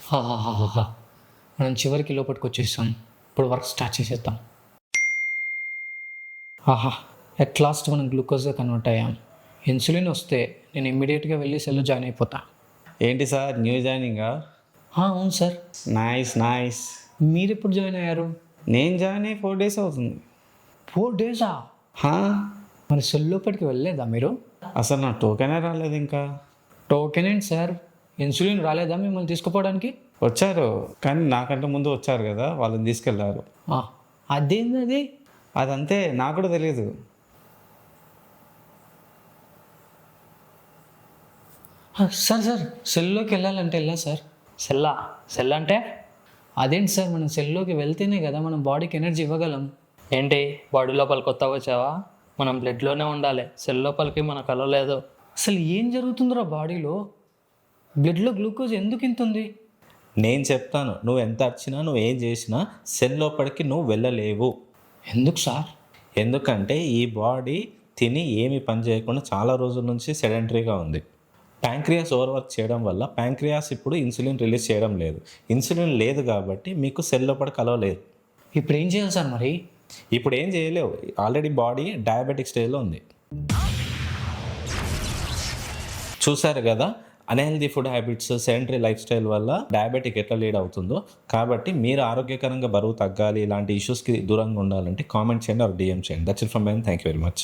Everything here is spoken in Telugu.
హాహాహాహా! మనం చివరికి లోపలికి వచ్చేసాం. ఇప్పుడు వర్క్ స్టార్ట్ చేసేద్దాం. ఆహా! ఎట్ లాస్ట్ మనం గ్లూకోజ్‌గా కన్వర్ట్ అయ్యాం. ఇన్సులిన్ వస్తే నేను ఇమ్మీడియేట్‌గా వెళ్ళి సెల్‌లో జాయిన్ అయిపోతా. ఏంటి సార్ న్యూ జాయినింగా? అవును సార్. Nice nice. మీరెప్పుడు జాయిన్ అయ్యారు? నేను జాయిన్ అయ్యి 4 డేస్ అవుతుంది. 4 డేసా? హా? మరి సెల్ లోపలికి వెళ్ళలేదా మీరు? అసలు నా టోకెనే రాలేదు ఇంకా. టోకెన్ ఏంటి సార్? ఇన్సులిన్ రాలేదా మిమ్మల్ని తీసుకుపోవడానికి? వచ్చారు కానీ నాకంటే ముందు వచ్చారు కదా, వాళ్ళని తీసుకెళ్లారు. ఆ! అదేందది? అదంతే, నాకు కూడా తెలియదు. సార్ సెల్‌లోకి వెళ్ళాలంటే ఎలా సార్? సెల్లా? సెల్ అంటే? అదేంటి సార్ మనం సెల్‌లోకి వెళ్తేనే కదా మనం బాడీకి ఎనర్జీ ఇవ్వగలం. ఏంటి బాడీ లోపల కొత్తగా వచ్చావా? మనం బ్లడ్‌లోనే ఉండాలి. సెల్ లోపలికి మనకు అలో లేదు. అసలు ఏం జరుగుతుందిరా బాడీలో? బ్లడ్‌లో గ్లూకోజ్ ఎందుకు ఇంత ఉంది? నేను చెప్తాను, నువ్వు ఎంత అరిచినా నువ్వు ఏం చేసినా సెల్ లోపలికి నువ్వు వెళ్ళలేవు. ఎందుకు సార్? ఎందుకంటే ఈ బాడీ తిని ఏమి పని చేయకుండా చాలా రోజుల నుంచి సెడెంటరీగా ఉంది. ప్యాంక్రియాస్ ఓవర్ వర్క్ చేయడం వల్ల ప్యాంక్రియాస్ ఇప్పుడు ఇన్సులిన్ రిలీజ్ చేయడం లేదు. ఇన్సులిన్ లేదు కాబట్టి మీకు సెల్ లోపల కలవలేదు. ఇప్పుడు ఏం చేయాలి సార్ మరి? ఇప్పుడు ఏం చేయలేవు, ఆల్రెడీ బాడీ డయాబెటిక్ స్టేజ్లో ఉంది. చూసారు కదా, unhealthy food habits, sedentary life style వల్ల డయాబెటిక్ ఎట్లా లీడ్ అవుతుందో. కాబట్టి మీరు ఆరోగ్యకరంగా బరువు తగ్గాలి, ఇలాంటి ఇష్యూస్కి దూరంగా ఉండాలంటే కామెంట్ చేయండి ఆర్ డిఎం చేయండి. That's it from my end. Thank you very much.